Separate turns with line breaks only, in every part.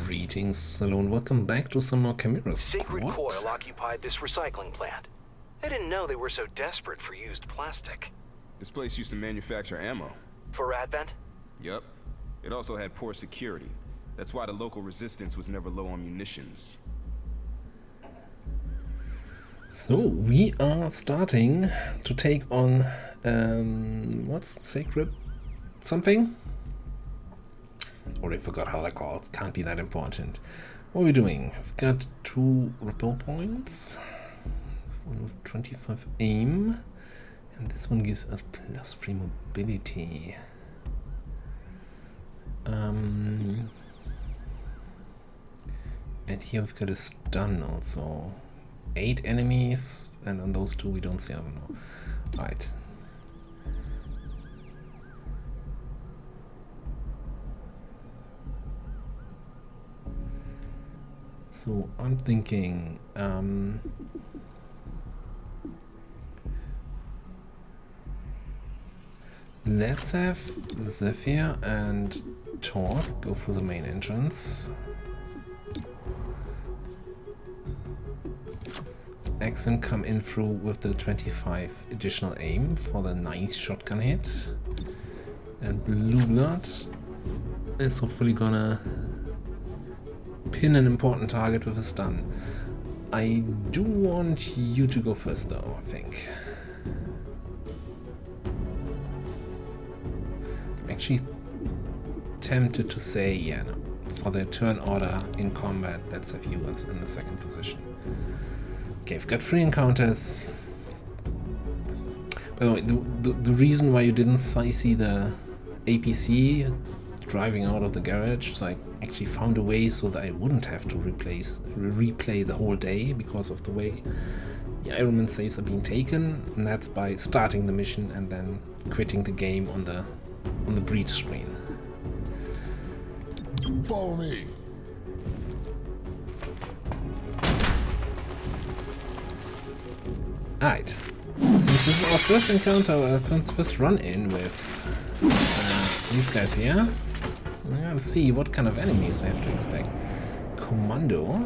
Greetings, hello, and welcome back to some more Chimera Squad.
Sacred Coil occupied this recycling plant. I didn't know they were so desperate for used plastic.
This place used to manufacture ammo.
For Advent?
Yup. It also had poor security. That's why the local resistance was never low on munitions.
So, we are starting to take on, what's Sacred something? Already forgot how they're called, can't be that important. What are we doing? We've got 2 rappel points, one with 25 aim, and this one gives us +3 mobility. And here we've got a stun also. 8 enemies, and on those 2 we don't see, I don't know. Alright. So I'm thinking, let's have Zephyr and Torque go through the main entrance. XCOM come in through with the 25 additional aim for the nice shotgun hit. And Blue Blood is hopefully gonna pin an important target with a stun. I do want you to go first though, I think. I'm actually tempted to say, yeah, no. For the turn order in combat, let's have you in the second position. Okay, I've got 3 encounters. By the way, the reason why you didn't see the APC driving out of the garage, so I actually found a way so that I wouldn't have to replay the whole day because of the way the Ironman saves are being taken, and that's by starting the mission and then quitting the game on the breach screen.
Follow me.
Alright, since this is our first encounter, first run-in with these guys here, we gotta see what kind of enemies we have to expect. Commando, I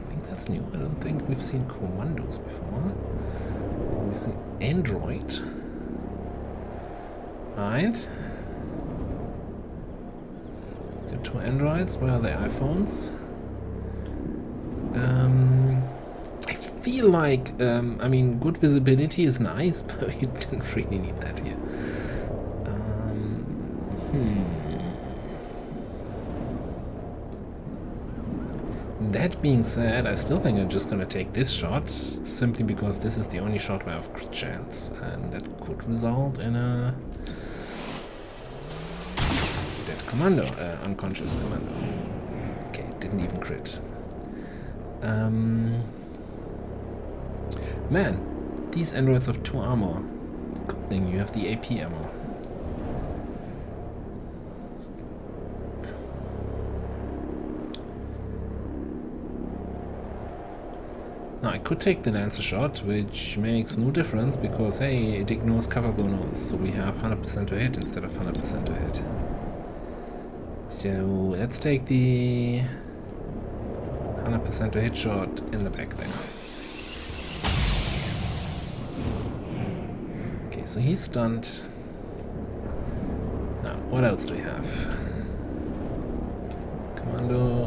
think that's new, I don't think we've seen commandos before. We see Android. Alright. Got 2 androids, where are the iPhones? I feel like, I mean, good visibility is nice, but you didn't really need that here. That being said, I still think I'm just gonna take this shot, simply because this is the only shot where I have crit chance, and that could result in a dead commando, unconscious commando. Okay, didn't even crit. Man, these androids have 2 armor. Good thing you have the AP ammo. Now I could take the Lancer shot, which makes no difference because hey, it ignores cover bonus, so we have 100% to hit instead of 100% to hit. So let's take the 100% to hit shot in the back there. Okay, so he's stunned. Now, what else do we have?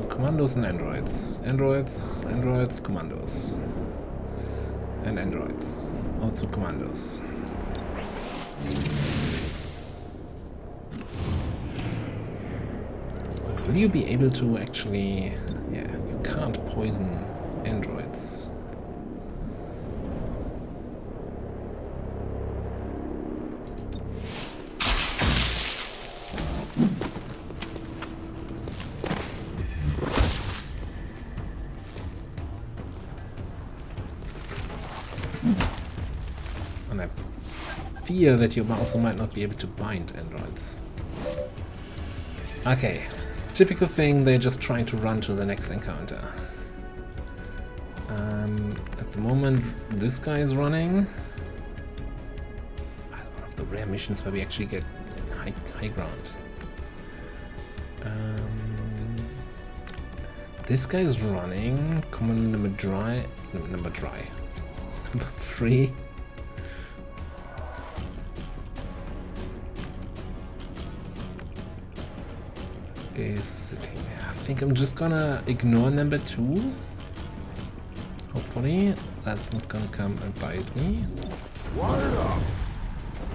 Commandos and androids. Androids, commandos. And androids. Also commandos. Will you be able to actually... Yeah, you can't poison androids. And I fear that you also might not be able to bind androids. Okay, typical thing, they're just trying to run to the next encounter. At the moment, this guy is running. One of the rare missions where we actually get high ground. This guy's running. Common number dry. Number 3. Is sitting there. I think I'm just gonna ignore number 2. Hopefully that's not gonna come and bite me.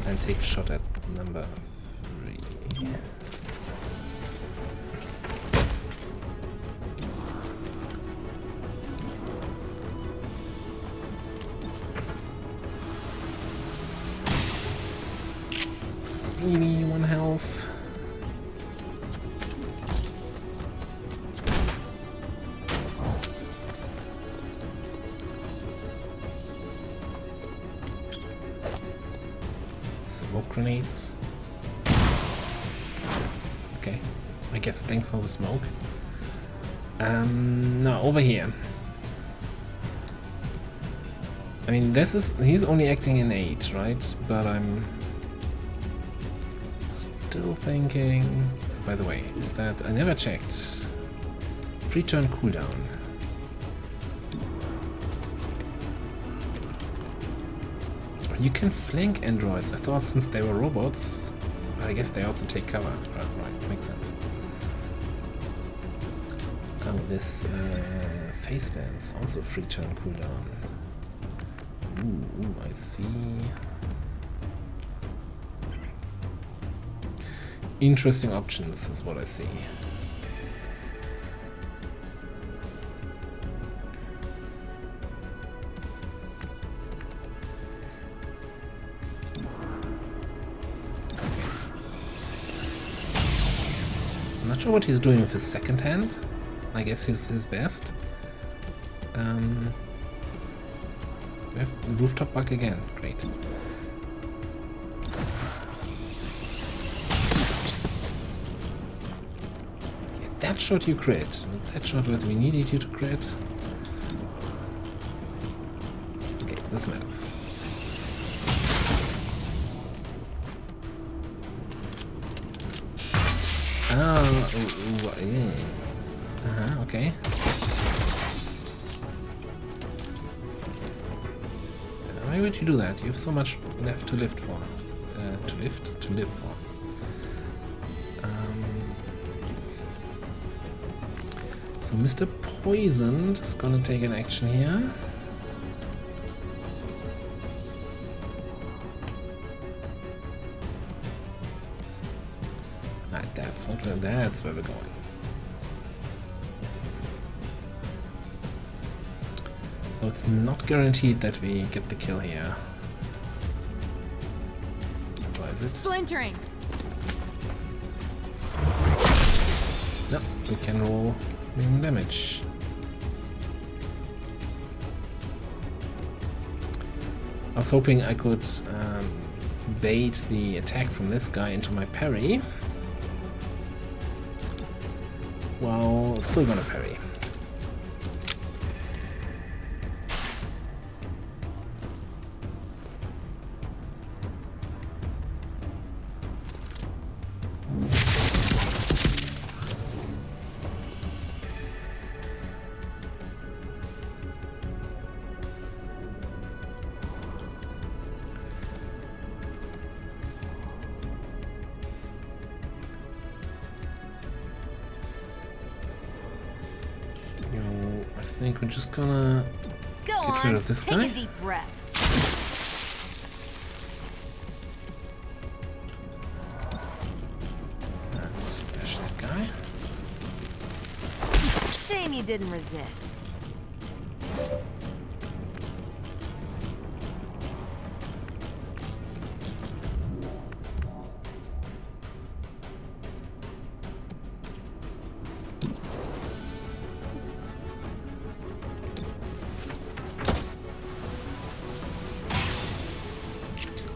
And take a shot at number 3. Really, 1 health. Smoke grenades. Okay, I guess thanks for the smoke. Now over here. I mean, he's only acting in 8, right? But I'm still thinking. By the way, is that I never checked? Free turn cooldown. You can flank androids. I thought since they were robots, but I guess they also take cover. Right, makes sense. Oh, this face lance also free turn cooldown. Ooh, I see. Interesting options is what I see. Not sure what he's doing with his second hand. I guess his best. We have rooftop bug again. Great. Yeah, that shot you crit. That shot with we needed you to crit. Okay, doesn't matter. Oh, yeah. Okay. Why would you do that? You have so much left to live for. To live for. So Mr. Poisoned is gonna take an action here. That's where we're going. Though it's not guaranteed that we get the kill here. Why is it?
Splintering.
No, we can roll minimum damage. I was hoping I could bait the attack from this guy into my parry. Well, still gonna parry. I think we're just gonna get rid of this guy.
Take a deep breath.
Smash that guy.
Shame you didn't resist.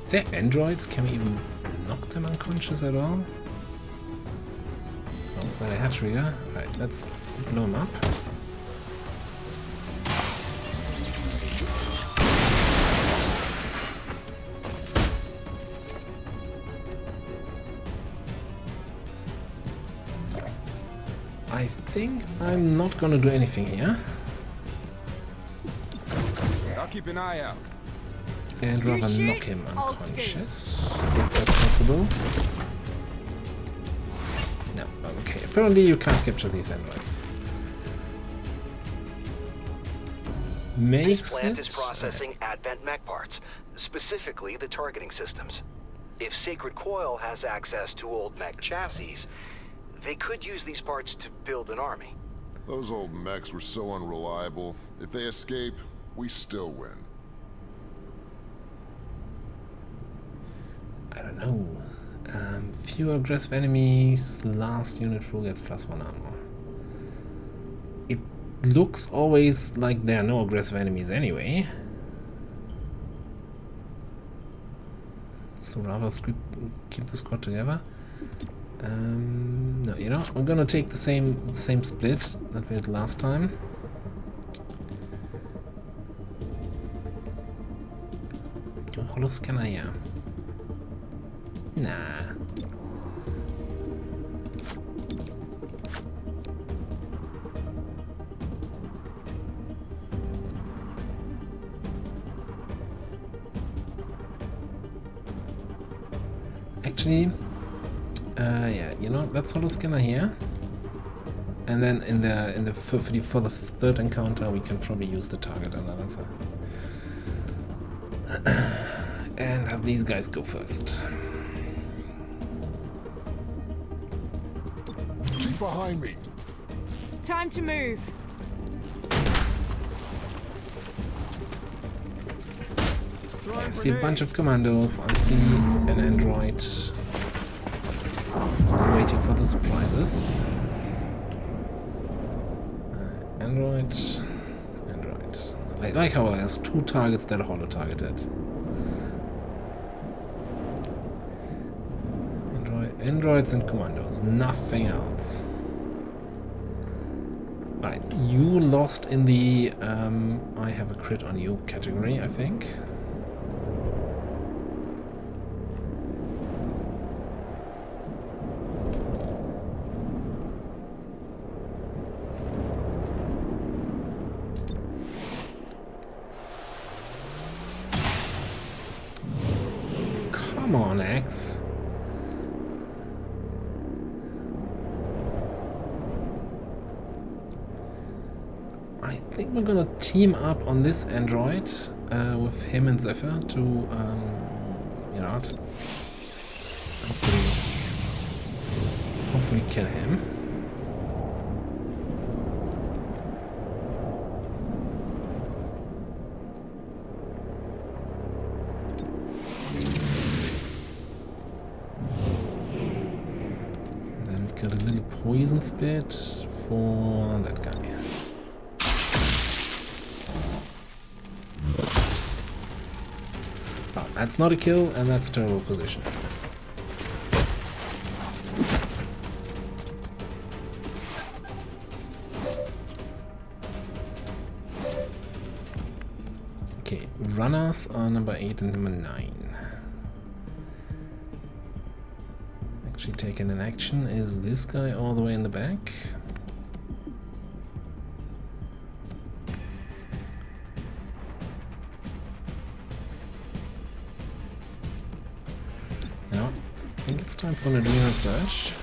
They're androids. Can we even knock them unconscious at all? Oh, is that a hat trigger? Alright, let's blow them up. I think I'm not gonna do anything here.
I'll keep an eye out.
And rather
shoot,
knock him
I'll
unconscious, if that's possible. No, okay. Apparently you can't capture these androids.
This
Makes
plant
it...
is processing advent mech parts, specifically the targeting systems. If Sacred Coil has access to old mech chassis, they could use these parts to build an army.
Those old mechs were so unreliable. If they escape, we still win.
I don't know. Fewer aggressive enemies, last unit through gets +1 armor. It looks always like there are no aggressive enemies anyway. So rather keep the squad together. No, you know, we're gonna take the same split that we had last time. Do a holo scanner here. Nah. Actually, yeah, you know, let's holo scanner here, and then for the third encounter we can probably use the target analyzer and have these guys go first.
Keep behind me.
Time to move.
I see a bunch of commandos. I see an android. Still waiting for the surprises. Android. I like how it has 2 targets that are holo targeted. Androids and commandos. Nothing else. Right, you lost in the I have a crit on you category, I think. Come on, X. I think we're gonna team up on this android with him and Zephyr to, you know, hopefully kill him. And then we've got a little poison spit for that guy. That's not a kill, and that's a terrible position. Okay, runners are number 8 and number 9. Actually taking an action is this guy all the way in the back. I think it's time for an adrenal surge.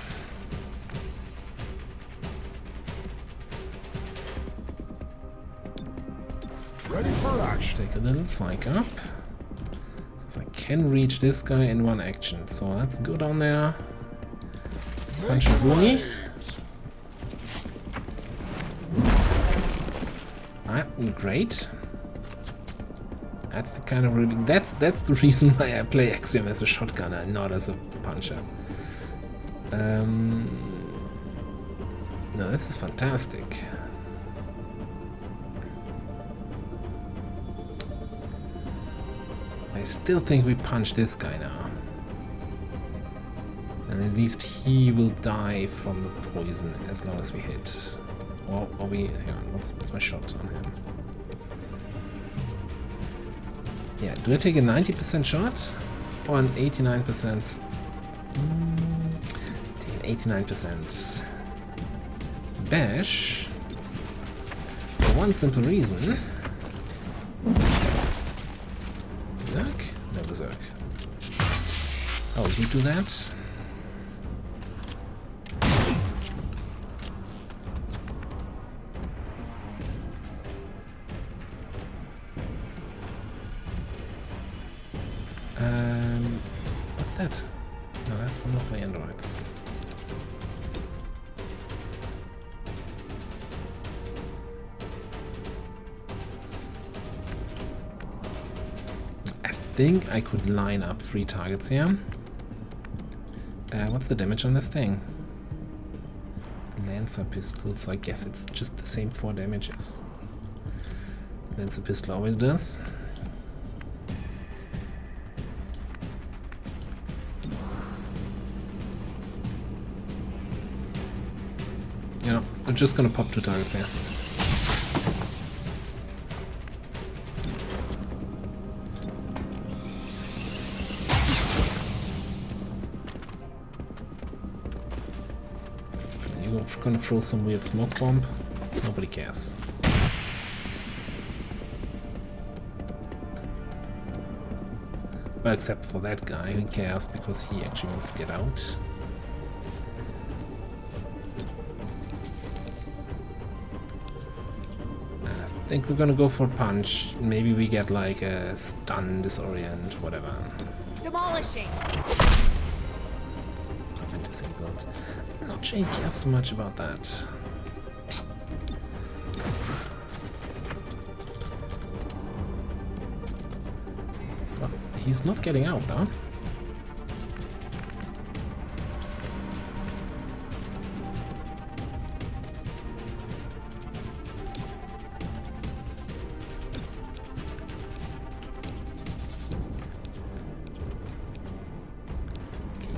Ready for action.
Take a little psych up. Because I can reach this guy in one action. So let's go down there. Punch a boonie. Ah, great. That's the kind of really that's the reason why I play XCOM as a shotgunner and not as a puncher. No, this is fantastic. I still think we punch this guy now. And at least he will die from the poison as long as we hit. Or we hang on, what's my shot on him? Yeah, do I take a 90% shot or an 89%? Take an 89%. bash. For one simple reason. Berserk? No, Berserk. Oh, you do that? What's that? No, that's one of my androids. I think I could line up 3 targets here. What's the damage on this thing? Lancer pistol, so I guess it's just the same 4 damages. Lancer pistol always does. Yeah, I'm just gonna pop 2 targets here. You're gonna throw some weird smoke bomb. Nobody cares. Well, except for that guy who cares because he actually wants to get out. I think we're gonna go for a punch. Maybe we get like a stun, disorient, whatever.
Demolishing.
Fantasy build. I'm not sure he cares so much about that. Well, he's not getting out though.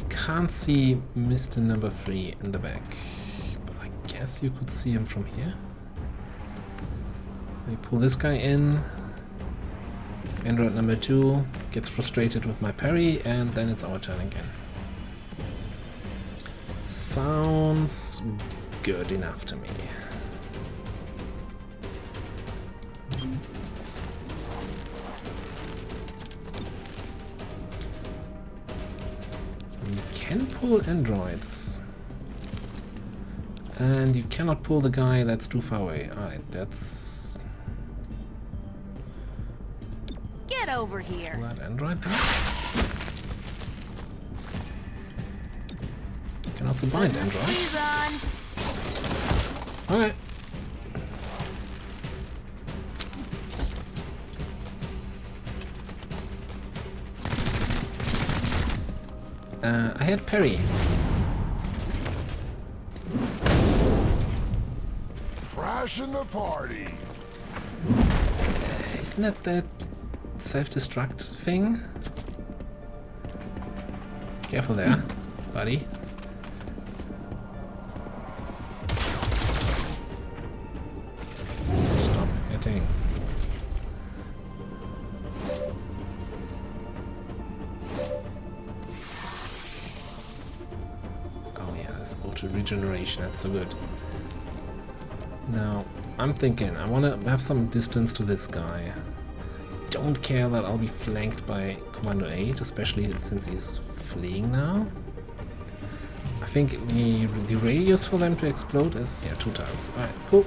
Can't see Mr. Number 3 in the back, but I guess you could see him from here. We pull this guy in. Android number 2 gets frustrated with my parry, and then it's our turn again. Sounds good enough to me. Can pull androids, and you cannot pull the guy that's too far away. Alright, that's...
Get over here.
That android there? You can also bind androids. Alright. I had parry.
Crashing the party.
Isn't that self-destruct thing? Careful there, buddy. Stop hitting. Auto regeneration, that's so good. Now, I'm thinking I want to have some distance to this guy. Don't care that I'll be flanked by Commando 8, especially since he's fleeing now. I think the radius for them to explode is, yeah, 2 tiles. Alright, cool.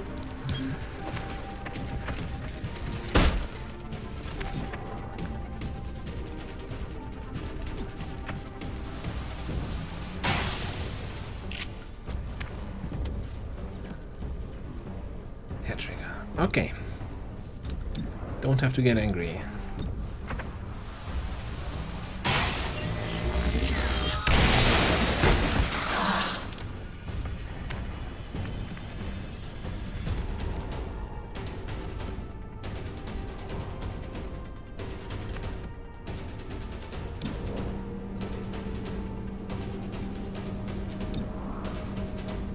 Okay. Don't have to get angry.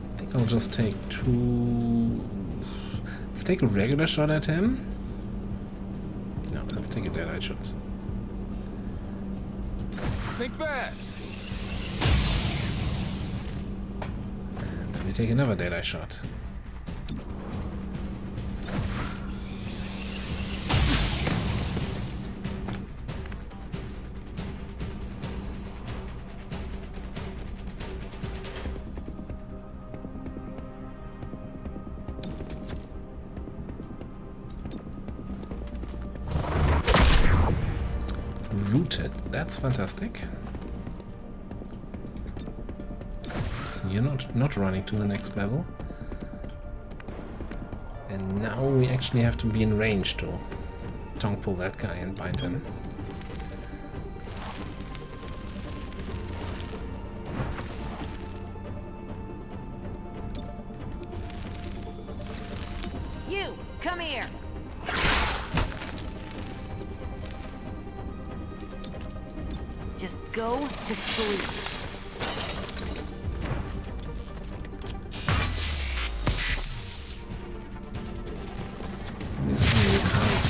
I think I'll just take 2... Let's take a regular shot at him. No, let's take a dead-eye shot.
Think fast.
And then we take another dead-eye shot. Rooted, that's fantastic. So you're not running to the next level. And now we actually have to be in range to tongue pull that guy and bind him.
You, come here. Just go to sleep.
This one you can't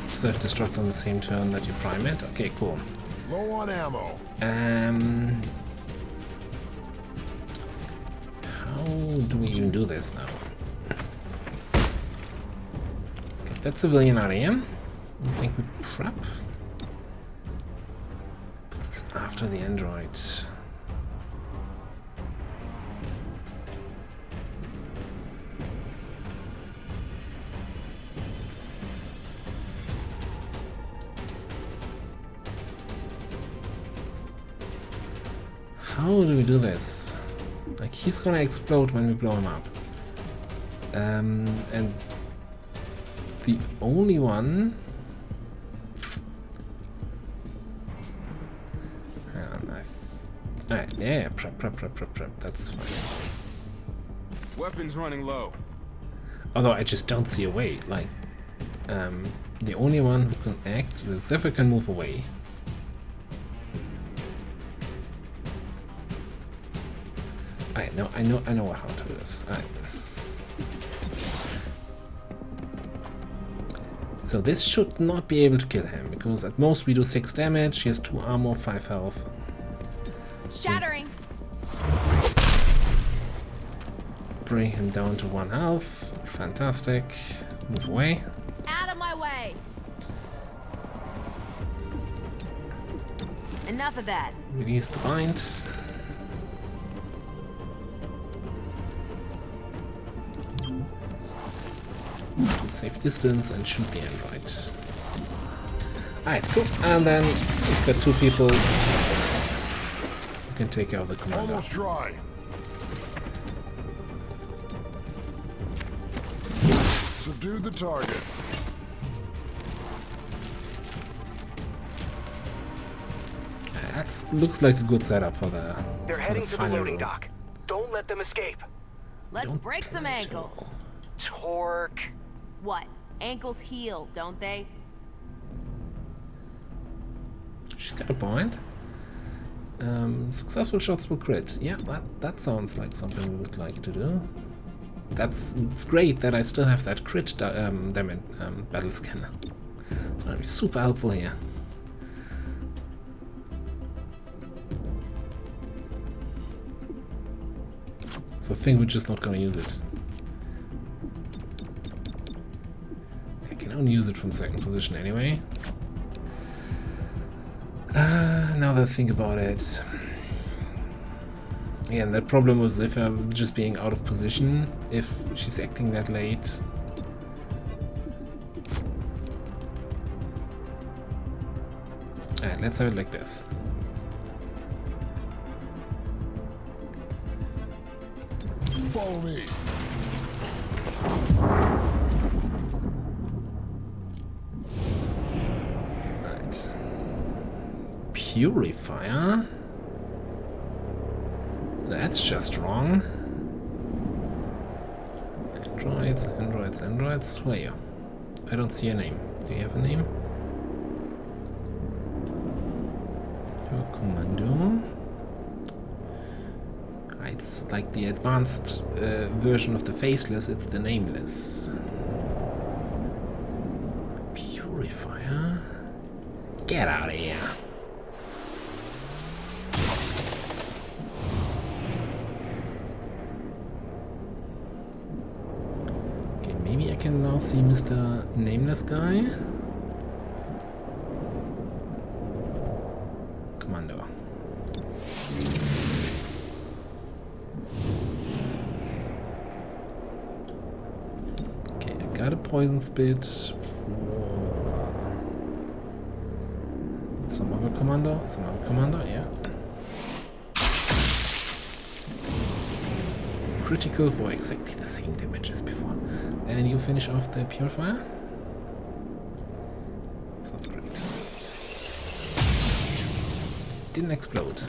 self-destruct on the same turn that you prime it. Okay, cool.
Low on ammo.
How do we even do this now? Let's get that civilian out of here. I think we prep. Put this after the android. How do we do this? Like, he's gonna explode when we blow him up. And the only one... Alright, yeah, prep, that's fine.
Weapons running low.
Although I just don't see a way, like... the only one who can act, the Zephyr can move away. Alright, no, I know how to do this. Alright. So this should not be able to kill him, because at most we do 6 damage, he has 2 armor, 5 health.
Shattering.
Bring him down to 1 health. Fantastic. Move away.
Out of my way. Enough of that.
Release the bind. Safe distance and shoot the android. Alright, cool. And then we've got 2 people who can take out the commander.
Almost dry. Subdue the target.
That looks like a good setup for the.
They're heading to the
final
loading
room.
dock. Don't let them escape.
Let's
Don't
break some
try to.
ankles.
Torque.
What? Ankles heal, don't they?
She's got a point. Successful shots will crit. Yeah, that sounds like something we would like to do. It's great that I still have that crit damage battle scanner. It's gonna be super helpful here. So I think we're just not gonna use it. I can only use it from second position anyway. Now that I think about it. Yeah, and that problem was if I'm just being out of position, if she's acting that late. Alright, let's have it like this.
Follow me.
Right. Purifier? That's just wrong. Androids. Where are you? I don't see a name. Do you have a name? Your commando. It's like the advanced version of the faceless, it's the nameless. Purifier? Get out of here! Maybe I can now see Mr. Nameless guy. Commando. Okay, I got a poison spit for some other commando. Yeah. Critical for exactly the same damage as before. And you finish off the purifier? Sounds great. Didn't explode.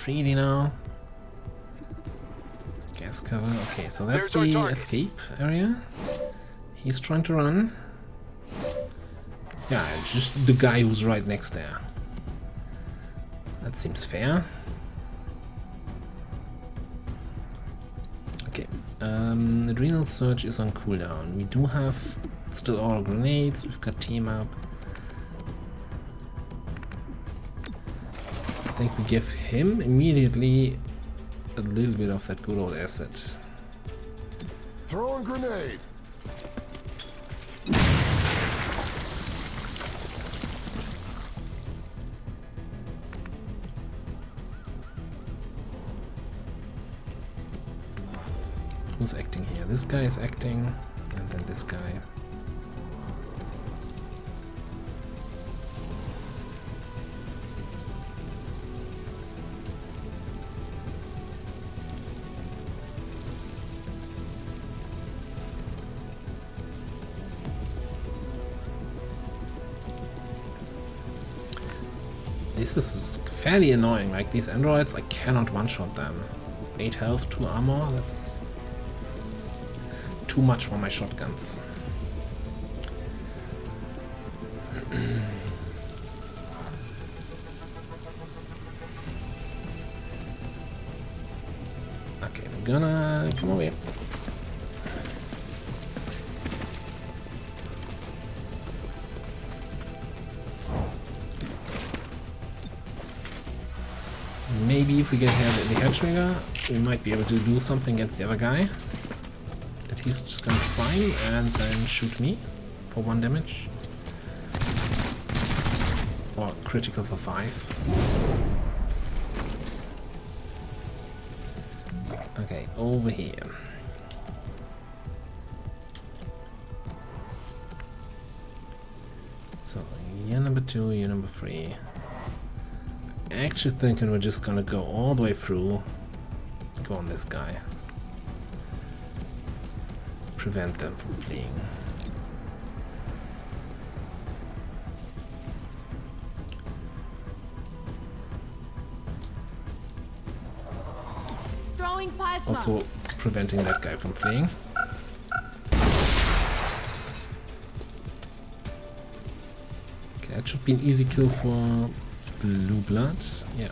Really now? Gas cover. Okay, so that's the escape area. He's trying to run. Yeah, it's just the guy who's right next there. That seems fair. Okay, Adrenal Surge is on cooldown. We do have still all grenades. We've got team up. I think we give him immediately a little bit of that good old acid.
Throwing grenade.
Who's acting here? This guy is acting, and then this guy. This is fairly annoying, like these androids, I cannot one-shot them. 8 health, 2 armor, that's too much for my shotguns. Okay, I'm gonna come over here. Maybe if we get here the head trigger, we might be able to do something against the other guy. That he's just gonna climb and then shoot me for 1 damage. Or critical for 5. Okay, over here. So, you're number 2, you're number 3. Actually thinking we're just gonna go all the way through, go on this guy, prevent them from fleeing.
Throwing plasma.
Also preventing that guy from fleeing. Okay, that should be an easy kill for Blue blood, yeah.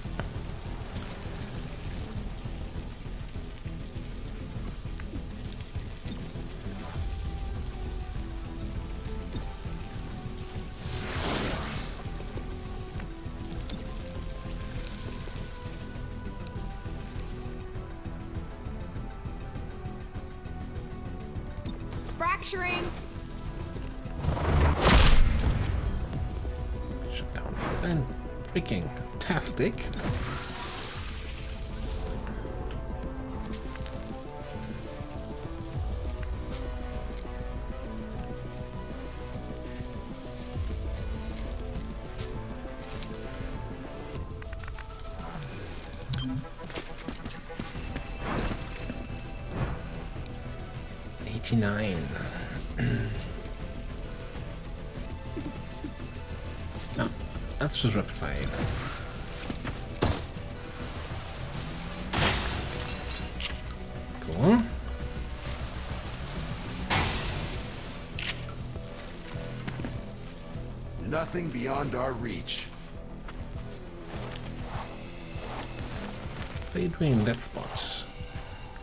Fracturing.
Shut down. And freaking tastic. No, that's just rapid fire. Cool.
Nothing beyond our reach.
What are you doing in that spot?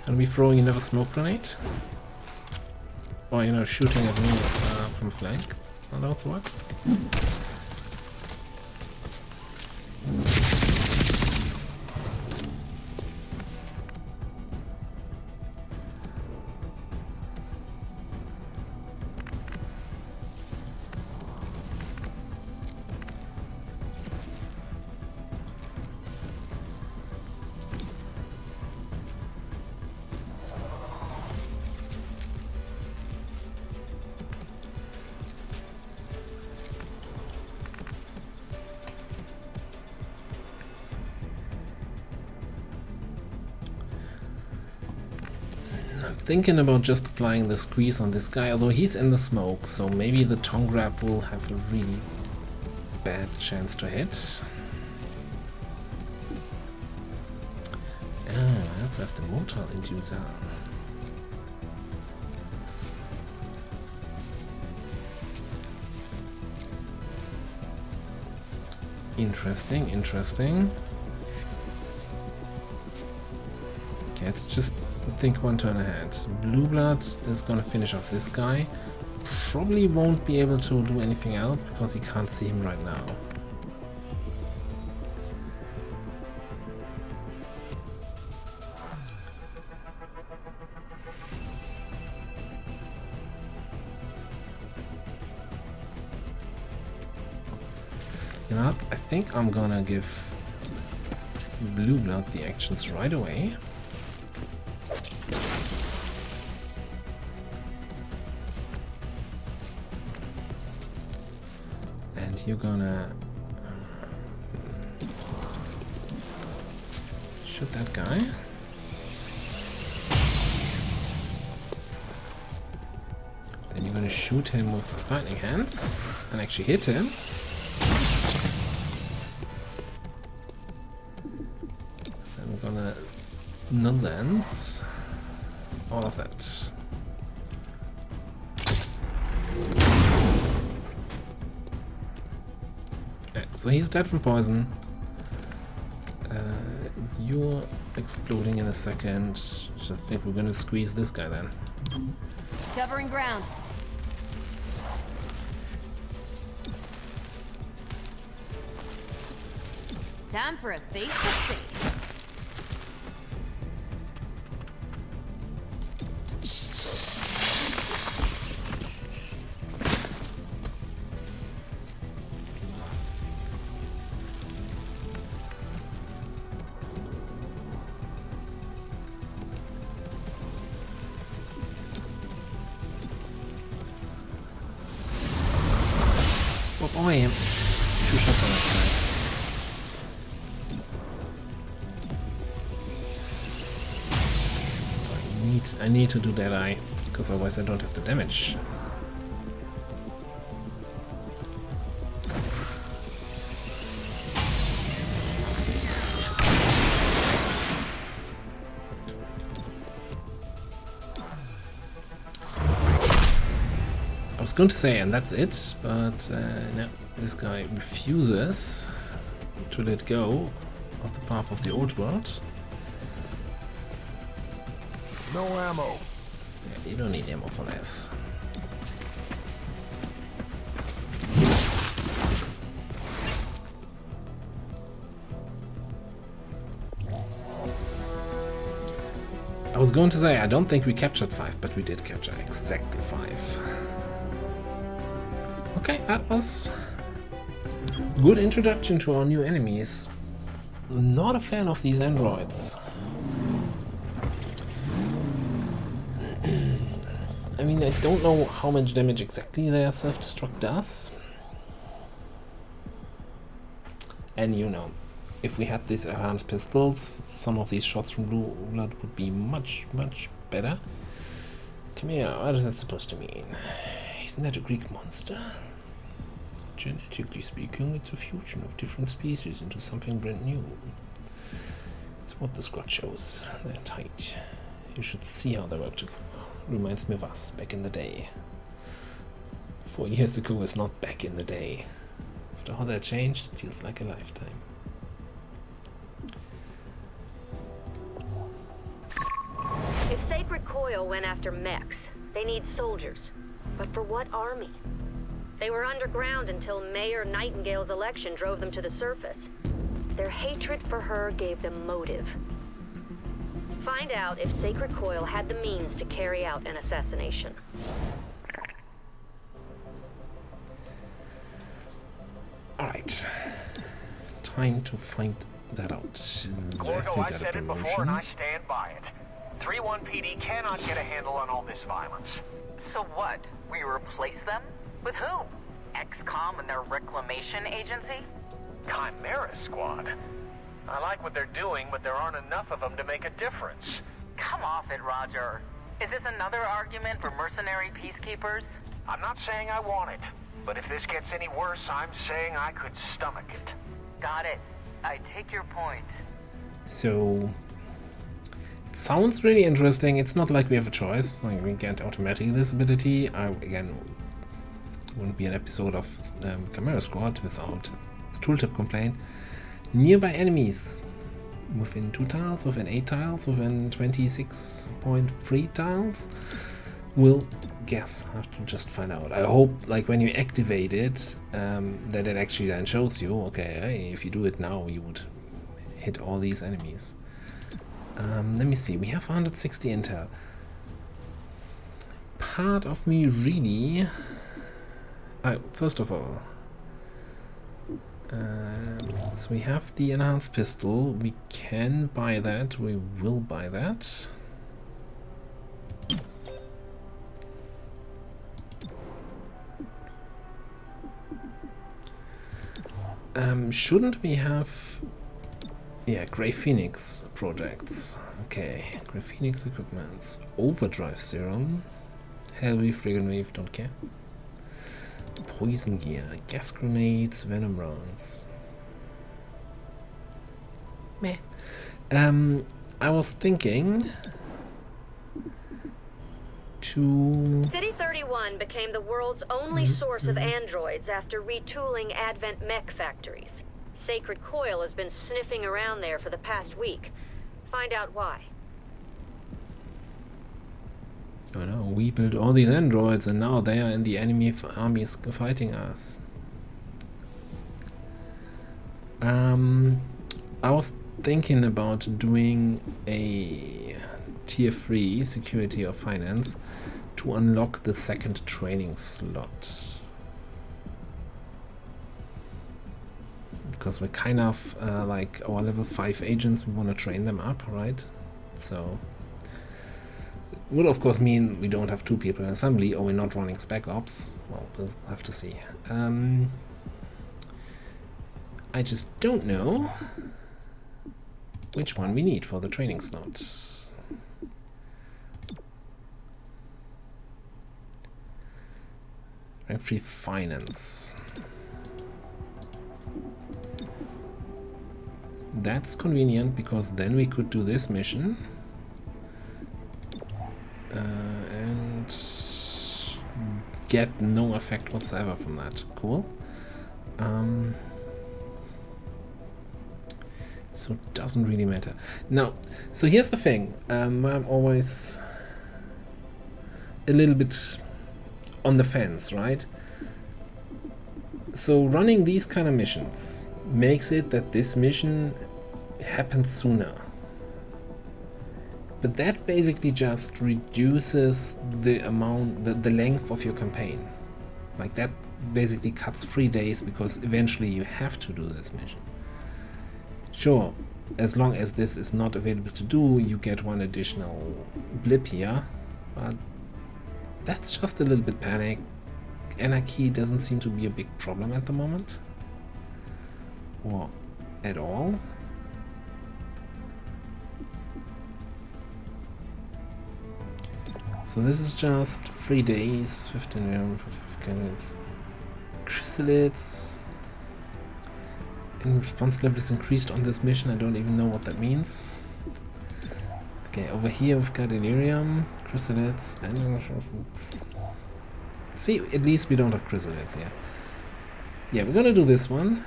Gonna be throwing another smoke grenade? Or, you know, shooting at me from flank. That also works. Thinking about just applying the squeeze on this guy, although he's in the smoke, so maybe the tongue grab will have a really bad chance to hit. Ah, let's have the mortal inducer. Interesting, interesting. Okay, let's just think one turn ahead. Blue blood is gonna finish off this guy. Probably won't be able to do anything else because he can't see him right now. You know what? I think I'm gonna give blue blood the actions right away. You're gonna shoot that guy. Then you're gonna shoot him with lightning hands and actually hit him. And we're gonna non-lance all of that. So he's dead from poison. You're exploding in a second. So I think we're gonna squeeze this guy then.
Covering ground. Time for a face-to-face.
Oh, I am. 2 shots on that side. I need to do that eye, because otherwise I don't have the damage. I was going to say, and that's it, but no, this guy refuses to let go of the path of the old world.
No ammo.
Yeah, you don't need ammo for this. I was going to say, I don't think we captured 5, but we did capture exactly 5. Okay, that was a good introduction to our new enemies. Not a fan of these androids. I mean, I don't know how much damage exactly their self-destruct does. And you know, if we had these enhanced pistols, some of these shots from Blue Blood would be much, much better. Come here, what is that supposed to mean? Isn't that a Greek monster? Genetically speaking, it's a fusion of different species into something brand new. It's what the squad shows. They're tight. You should see how they work together. Reminds me of us, back in the day. 4 years ago is not back in the day. After how that changed, it feels like a lifetime.
If Sacred Coil went after mechs, They need soldiers. But for what army? They were underground until Mayor Nightingale's election drove them to the surface. Their hatred for her gave them motive. Find out if Sacred Coil had the means to carry out an assassination.
Alright. Time to find that out.
Gorgo, I said it before and I stand by it. 3-1 PD cannot get a handle on all this violence.
So what? We replace them? With who? XCOM and their reclamation agency?
Chimera Squad. I like what they're doing, but there aren't enough of them to make a difference.
Come off it, Roger. Is this another argument for mercenary peacekeepers?
I'm not saying I want it, but if this gets any worse, I'm saying I could stomach it.
Got it. I take your point.
So, it sounds really interesting. It's not like we have a choice. Like, we get automatically this ability. Again, wouldn't be an episode of Chimera Squad without a tooltip complaint. Nearby enemies within 2 tiles, within 8 tiles, within 26.3 tiles. We'll guess. Have to just find out. I hope, like, when you activate it, that it actually then shows you, okay, hey, if you do it now, you would hit all these enemies. Let me see. We have 160 intel. Part of me really. First of all, so we have the enhanced pistol. We can buy that. We will buy that. Shouldn't we have... Yeah, Grey Phoenix projects. Okay, Grey Phoenix equipments. Overdrive serum. Hellweave, Dragon Wave, don't care. Poison gear, gas grenades, venom rounds. Meh. I was thinking to...
City 31 became the world's only source of androids after retooling Advent mech factories. Sacred Coil has been sniffing around there for the past week. Find out why.
Oh no, we built all these androids and now they are in the enemy armies fighting us. I was thinking about doing a tier 3 security or finance to unlock the second training slot. Because we're kind of like our level 5 agents, we want to train them up, right? So would of course mean we don't have 2 people in assembly or we're not running Spec Ops. Well, we'll have to see. I just don't know which one we need for the training slots. Rank 3 finance. That's convenient because then we could do this mission and get no effect whatsoever from that. Cool. So it doesn't really matter. Now, so here's the thing. I'm always a little bit on the fence, right? So running these kind of missions makes it that this mission happens sooner. But that basically just reduces the amount, the length of your campaign. Like that basically cuts 3 days because eventually you have to do this mission. Sure, as long as this is not available to do, you get 1 additional blip here, but that's just a little bit panic. Anarchy doesn't seem to be a big problem at the moment. Or at all. So this is just 3 days, 15 random for 5 cannons. Chrysalids. And response level is increased on this mission. I don't even know what that means. Okay, over here we've got Delirium, Chrysalids, and... See, at least we don't have Chrysalids, yeah. Yeah, we're gonna do this one.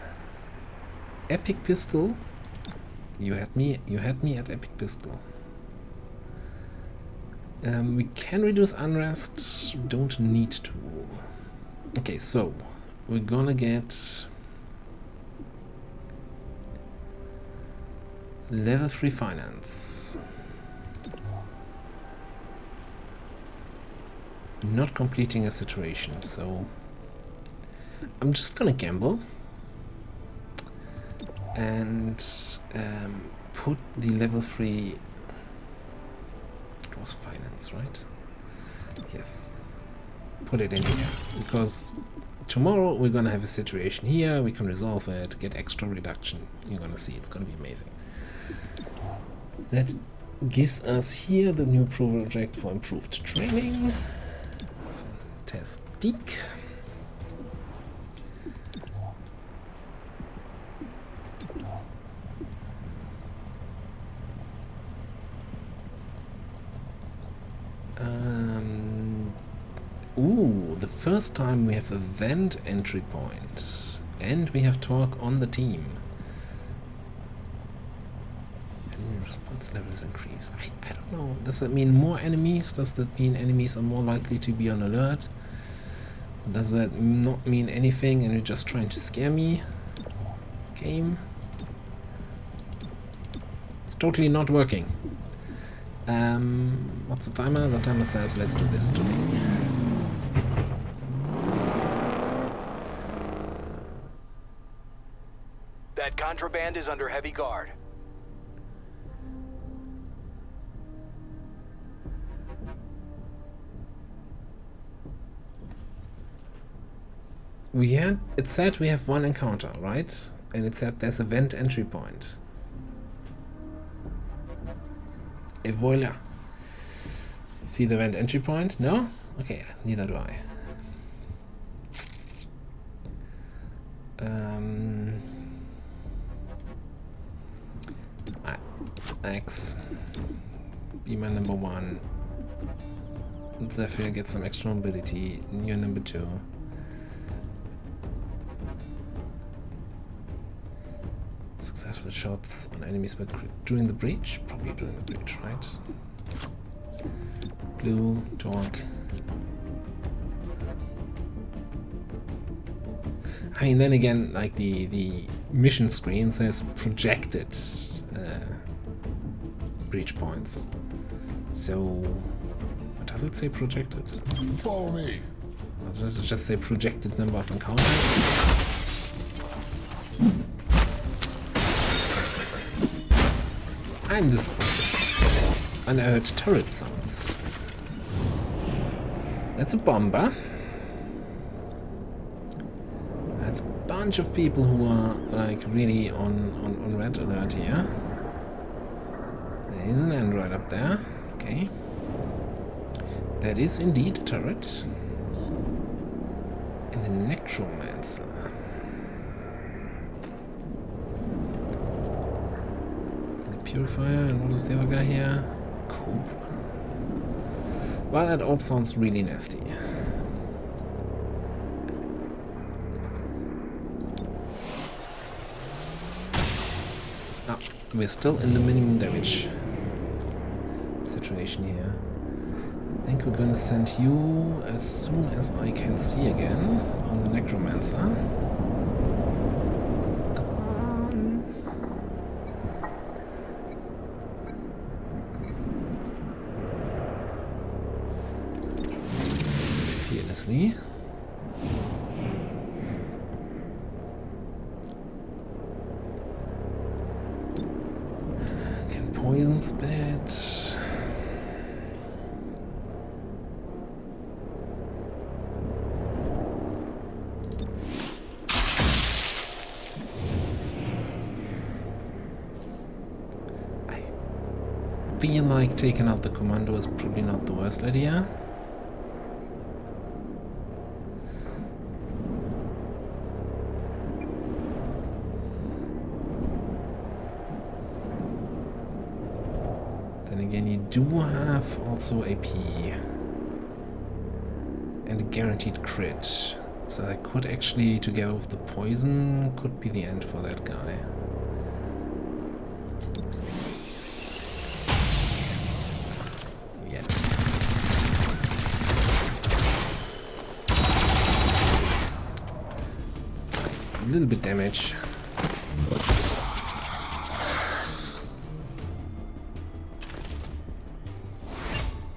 Epic Pistol. You had me at Epic Pistol. We can reduce unrest, don't need to. Okay, so we're gonna get level 3 finance. Not completing a situation, so I'm just gonna gamble and put the level 3. It was finance, right? Yes. Put it in here because tomorrow we're gonna have a situation here. We can resolve it, get extra reduction. You're gonna see it's gonna be amazing. That gives us here the new project for improved training. Fantastic. Ooh, the first time we have a vent entry point. And we have talk on the team. Enemy response level is increased. I don't know. Does that mean more enemies? Does that mean enemies are more likely to be on alert? Does that not mean anything and you're just trying to scare me? Game? It's totally not working. What's the timer? The timer says let's do this today.
That contraband is under heavy guard.
It said we have one encounter, right? And it said there's a vent entry point. Et voila. See the vent entry point? No? Okay, neither do I. X. Be my number 1. Zephyr get some extra mobility. You're number 2. Successful shots on enemies but during the breach? Probably during the breach, right? Blue, talk. I mean, then again, like the mission screen says projected breach points. So, what does it say projected?
Follow me.
Or does it just say projected number of encounters? I'm disappointed. And I heard turret sounds. That's a bomber. That's a bunch of people who are like really on red alert here. There is an android up there. Okay. That is indeed a turret. And a necromancer. Purifier, and what is the other guy here? Cobra. Well, that all sounds really nasty. Ah, we're still in the minimum damage situation here. I think we're gonna send you as soon as I can see again on the necromancer. Can poison spit. I feel like taking out the commando is probably not the worst idea. Do have also AP and a guaranteed crit, so that could actually, together with the poison, could be the end for that guy. Yes. little bit damage.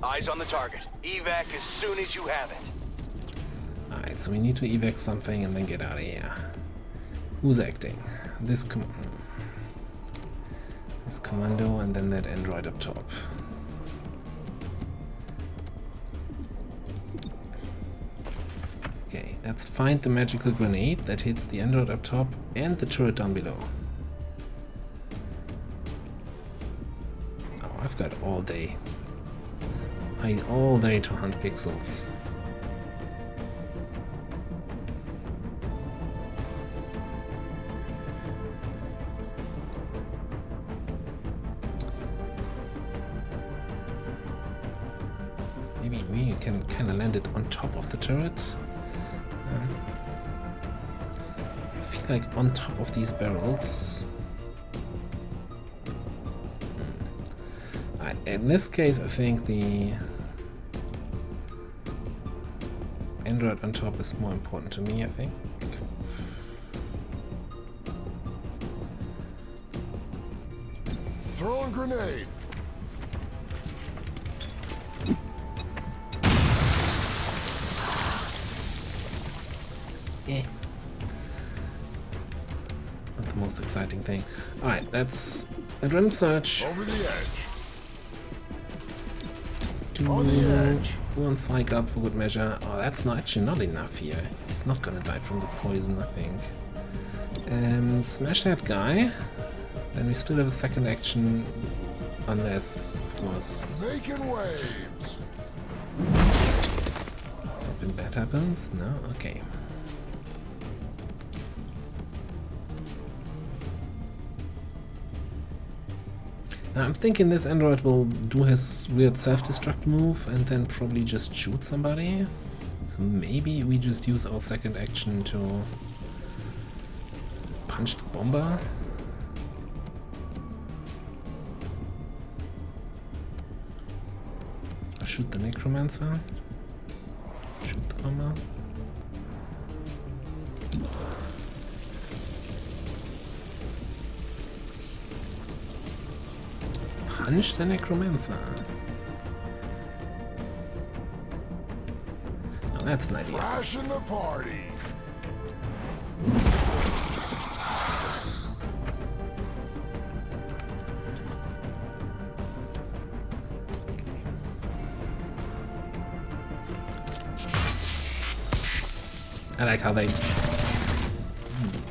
Eyes on the target. Evac as soon as you have it.
Alright, so we need to evac something and then get out of here. Who's acting? This commando and then that android up top. Okay, let's find the magical grenade that hits the android up top and the turret down below. Oh, I've got all day. All day to hunt pixels. Maybe we can kind of land it on top of the turret. I feel like on top of these barrels. In this case, I think the android on top is more important to me, I think.
Throwing grenade.
Not the most exciting thing. Alright, that's adrenaline search.
Over the edge.
On the edge. One psych up for good measure. Oh, that's actually not enough here. He's not gonna die from the poison, I think. Smash that guy. Then we still have a second action. Unless, of course,
Making waves.
something bad happens. No? Okay. Now I'm thinking this android will do his weird self-destruct move and then probably just shoot somebody. So maybe we just use our second action to punch the bomber. Or shoot the necromancer. Shoot the bomber. Punch the necromancer. Oh, that's an idea.
Crashing the party.
I like how they.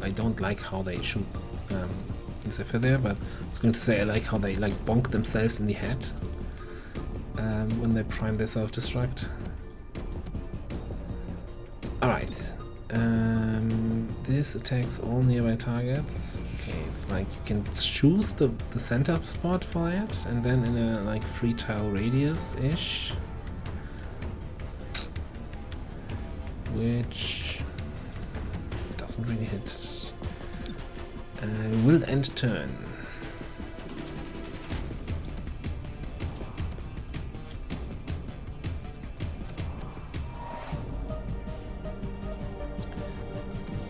I don't like how they shoot Zephyr there, but I was going to say I like how they like bonk themselves in the head when they prime their self-destruct. Alright. This attacks all nearby targets. Okay, it's like you can choose the center spot for that, and then in a like 3-tile radius-ish. Which doesn't really hit. Will end turn.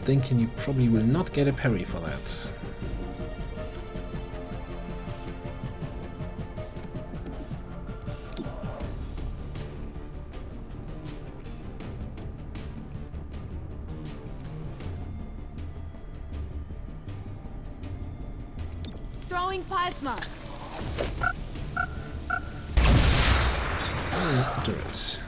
Thinking you probably will not get a parry for that.
Throwing plasma.
Where is the turret?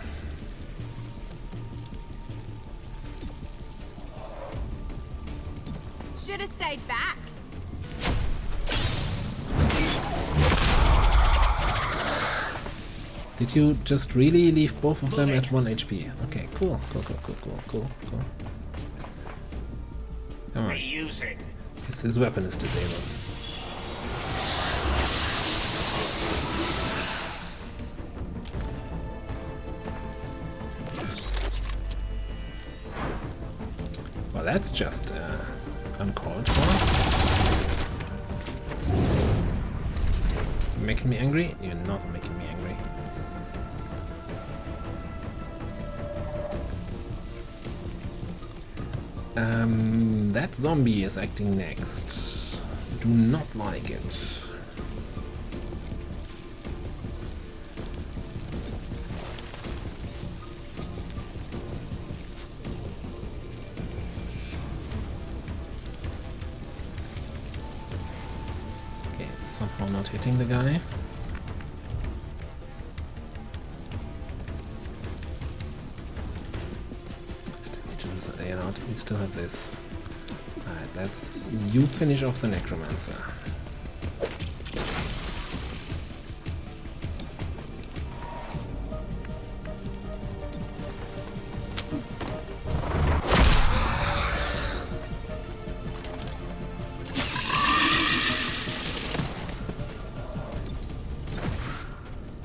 Should have stayed back.
Did you just really leave both of them at 1 HP? Okay, cool. Alright.
Reusing.
His weapon is disabled. Well, that's just uncalled for. Making me angry? You're not making me angry. That zombie is acting next. Do not like it. Okay, it's somehow not hitting the guy. We still have this. Alright, let's you finish off the necromancer.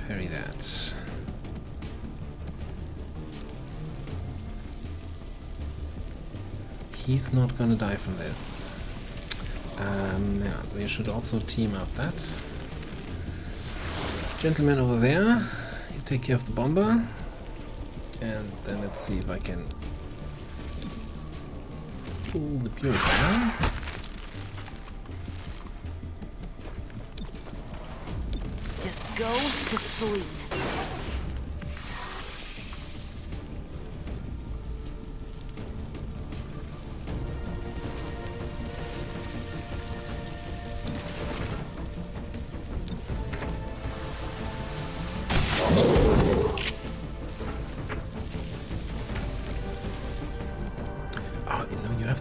Parry that. He's not gonna die from this. Yeah, we should also team up that. Gentleman over there, you take care of the bomber. And then let's see if I can pull the purifier.
Just go to sleep.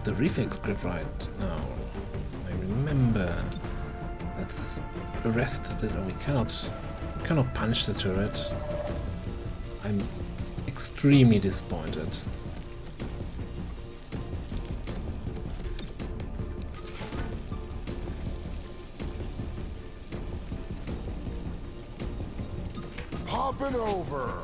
The reflex grip right now. I remember. Let's arrest it. Oh, we cannot punch the turret. I'm extremely disappointed.
Popping over.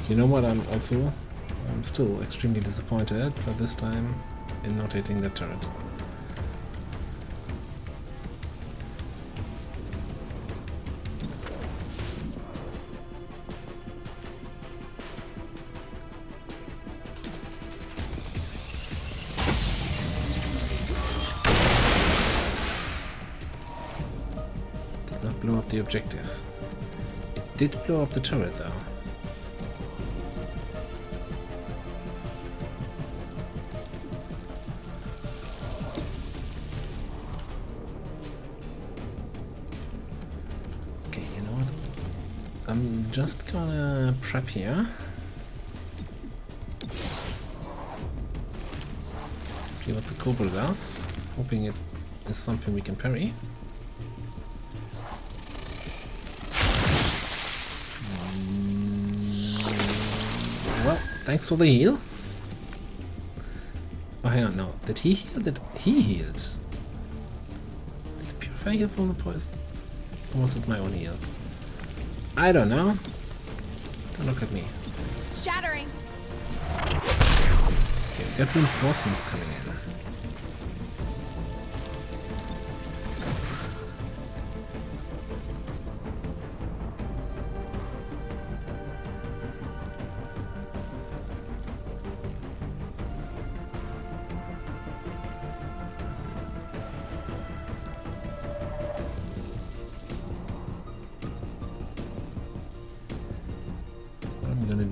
You know what? I'm still extremely disappointed, but this time in not hitting the turret. Did not blow up the objective. It did blow up the turret though. I'm just gonna prep here. See what the Cobra does. Hoping it is something we can parry. Well, thanks for the heal. Oh, hang on, no. Did he heal? Did he healed? Did the Purifier heal from the poison? Or was it my own heal? I don't know. Don't look at me.
Shattering.
Okay, we got reinforcements coming in.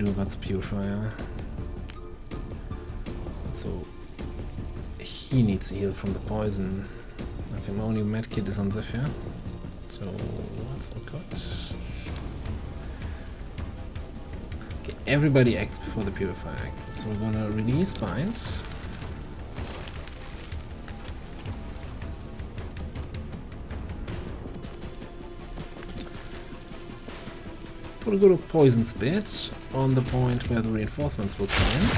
About the purifier. So he needs heal from the poison. I think my only medkit is on Zephyr. So what's all good? Okay, everybody acts before the purifier acts. So we're gonna release binds. Put a good poison spit on the point where the reinforcements will come in.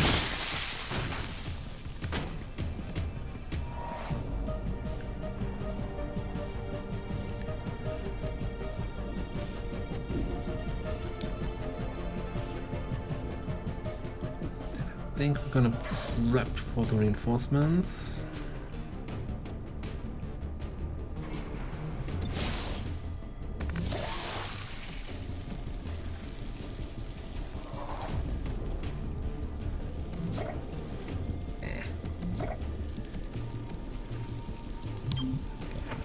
Then I think we're gonna prep for the reinforcements.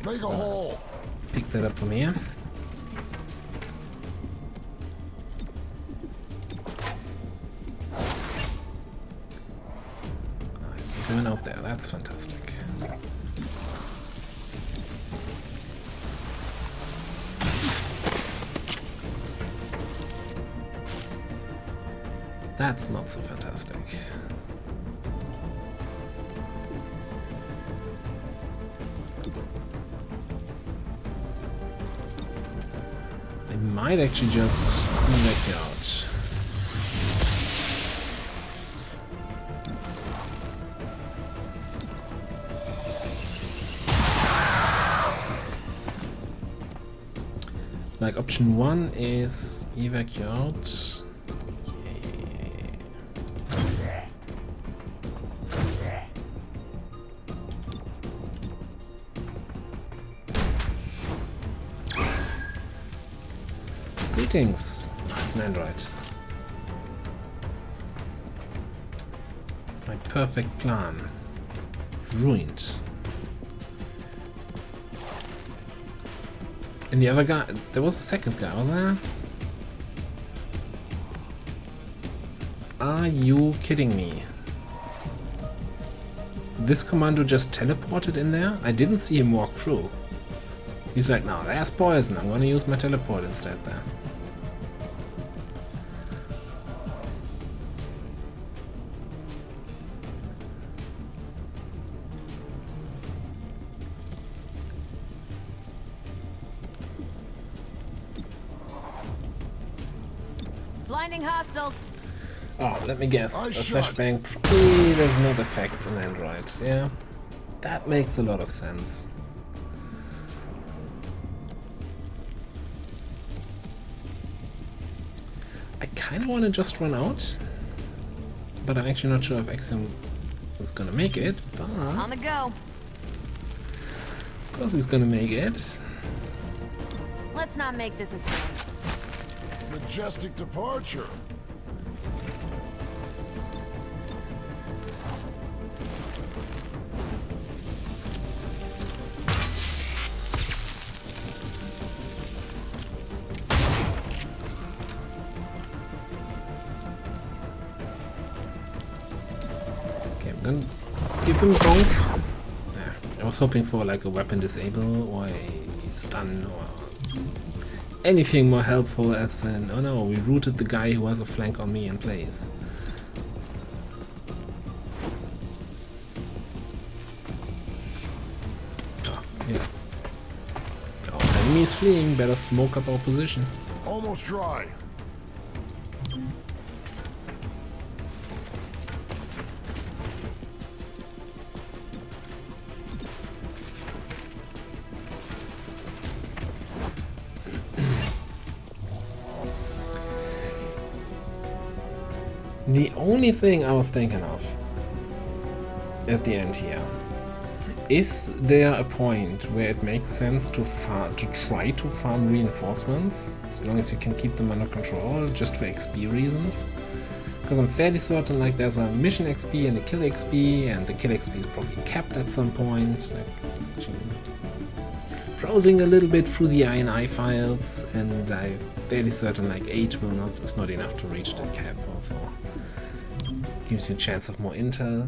Make a hole.
Pick that up from here. Going out there, that's fantastic. That's not so fantastic. I might actually just make it out. Like option 1 is evacuate. Greetings. It's an android. My perfect plan. Ruined. And the other guy, there was a second guy, was there? Are you kidding me? This commando just teleported in there? I didn't see him walk through. He's like, no, there's poison, I'm gonna use my teleport instead there.
Blinding hostiles.
Oh, let me guess. A flashbang probably does not affect an android. Yeah, that makes a lot of sense. I kind of want to just run out, but I'm actually not sure if XCOM is gonna make it. But
On the go.
of course he's gonna make it.
Let's not make this a thing.
Majestic departure.
Okay, I'm gonna give him bonk. Yeah, I was hoping for like a weapon disable or a stun or anything more helpful, as in, oh no, we routed the guy who has a flank on me in place. Oh, yeah. Oh, enemy is fleeing, better smoke up our position.
Almost dry.
The only thing I was thinking of at the end here, is there a point where it makes sense to try to farm reinforcements, as long as you can keep them under control, just for XP reasons? Because I'm fairly certain like there's a mission XP and a kill XP, and the kill XP is probably capped at some point. Like, browsing a little bit through the I files, and I'm fairly certain like 8 is not enough to reach the cap also. Gives you a chance of more intel.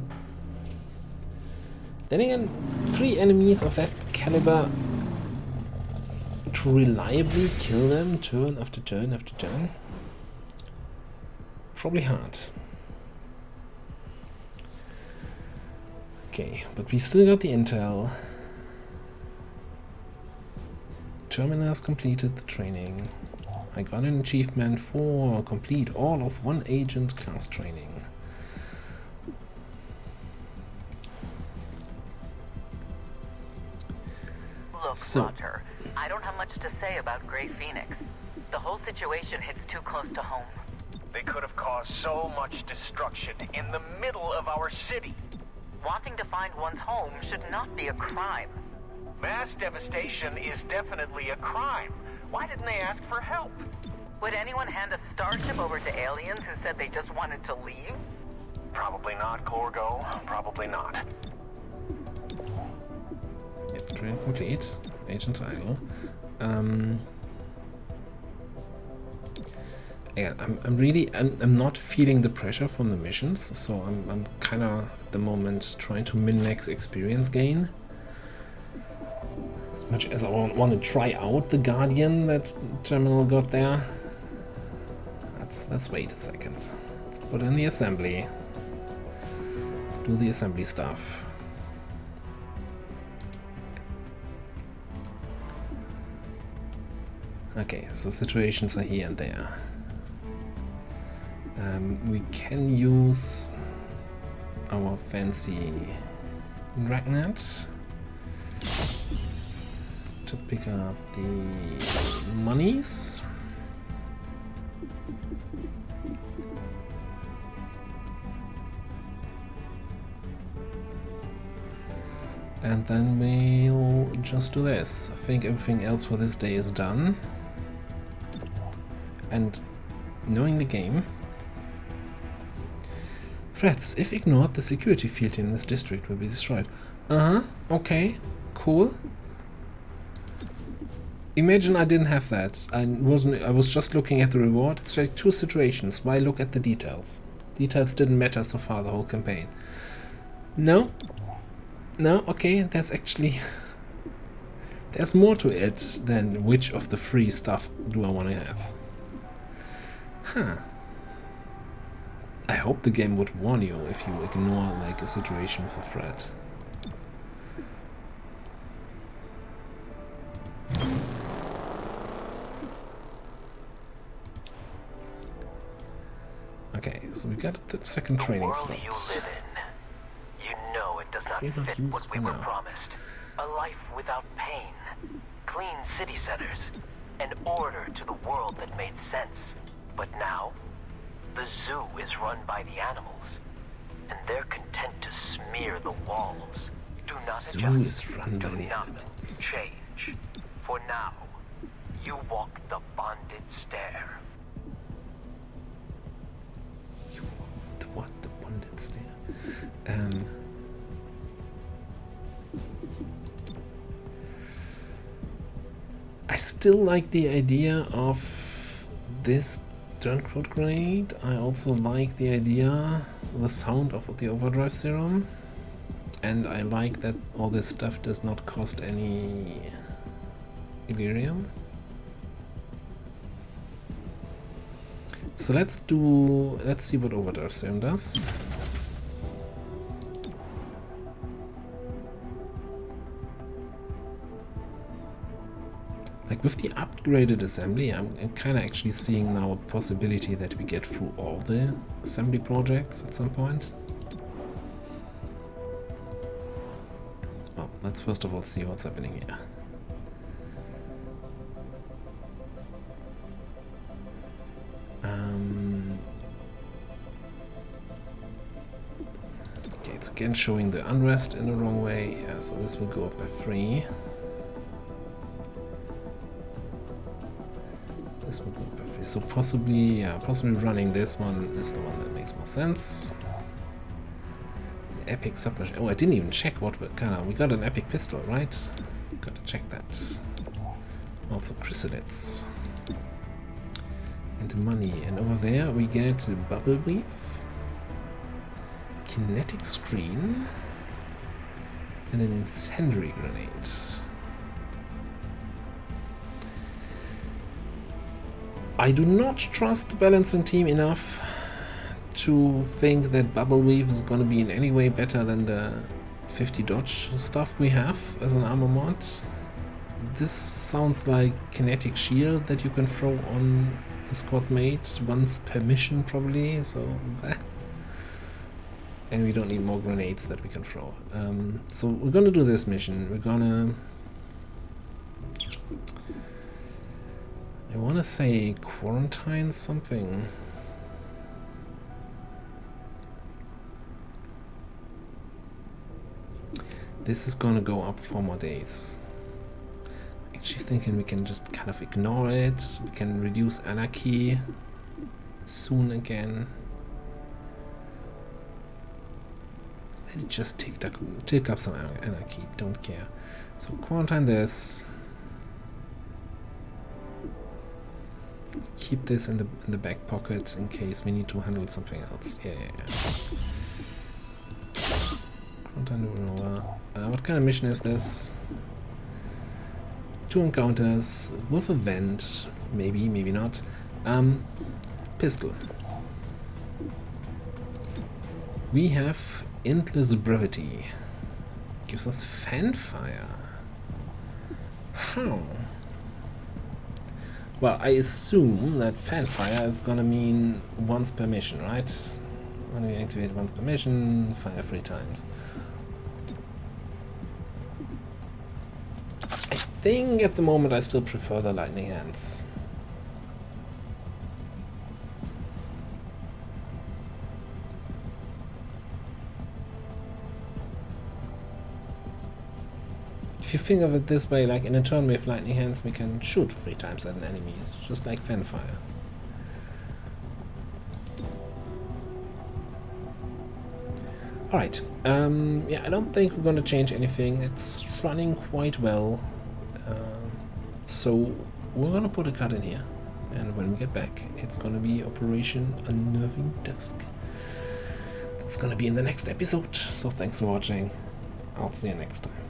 Then again, 3 enemies of that caliber, to reliably kill them turn after turn after turn, probably hard. Okay, but we still got the intel. Terminal has completed the training. I got an achievement for complete all of 1 agent class training.
Look, Roger, I don't have much to say about Grey Phoenix. The whole situation hits too close to home.
They could have caused so much destruction in the middle of our city.
Wanting to find one's home should not be a crime.
Mass devastation is definitely a crime. Why didn't they ask for help?
Would anyone hand a starship over to aliens who said they just wanted to leave?
Probably not, Corgo. Probably not.
Yeah, training complete. Agent idle. Yeah, I'm not feeling the pressure from the missions, so I'm kind of at the moment trying to min-max experience gain. As much as I want to try out the Guardian that Terminal got there. Let's wait a second. Let's put in the assembly. Do the assembly stuff. Okay, so situations are here and there. We can use our fancy dragnet to pick up the monies. And then we'll just do this. I think everything else for this day is done. And knowing the game, threats, if ignored, the security field in this district will be destroyed. Okay, cool. Imagine I didn't have that. I was just looking at the reward. It's like two situations. Why look at the details? Details didn't matter so far the whole campaign. No, okay, that's actually there's more to it than which of the free stuff do I want to have. Huh. I hope the game would warn you if you ignore like a situation with a threat. Okay, so we got the second training slot.
You know it does not fit what we were promised. A life without pain, clean city centers, an order to the world that made sense. But now, the zoo is run by the animals, and they're content to smear the walls. Do not adjust. Do not change. For now, you walk the bonded stair.
You walk the what? The bonded stair? I still like the idea of this Turncoat grenade. I also like the idea, the sound of the overdrive serum, and I like that all this stuff does not cost any Illyrium. So let's see what overdrive serum does. Like with the upgraded assembly, I'm kind of actually seeing now a possibility that we get through all the assembly projects at some point. Well, let's first of all see what's happening here. Okay, it's again showing the unrest in the wrong way. Yeah, so this will go up by 3. This will go up by 3. So possibly running this one is the one that makes more sense. An epic submachine. Oh, I didn't even check what we got an epic pistol, right? Gotta check that. Also chrysalids. And money. And over there we get a bubble weave, kinetic screen, and an incendiary grenade. I do not trust the balancing team enough to think that bubble weave is going to be in any way better than the 50 dodge stuff we have as an armor mod. This sounds like kinetic shield that you can throw on a squad mate once per mission probably, so and we don't need more grenades that we can throw. So we're gonna do this mission. We're gonna, I want to say quarantine something. This is gonna go up 4 more days. Actually thinking we can just kind of ignore it. We can reduce anarchy soon again. Let it just tick up some anarchy, don't care. So quarantine this. Keep this in the back pocket in case we need to handle something else. Yeah. Quarantine DerAva. What kind of mission is this? 2 encounters with a vent. Maybe, maybe not. Pistol. We have endless brevity. Gives us fanfire. How? Well, I assume that fanfire is gonna mean once per mission, right? When we activate once per mission, fire 3 times. I think at the moment I still prefer the lightning hands. If you think of it this way, like in a turn with lightning hands, we can shoot 3 times at an enemy, just like fanfire. Alright, yeah, I don't think we're gonna change anything. It's running quite well. So we're gonna put a cut in here. And when we get back, it's gonna be Operation Unnerving Dusk. That's gonna be in the next episode. So thanks for watching. I'll see you next time.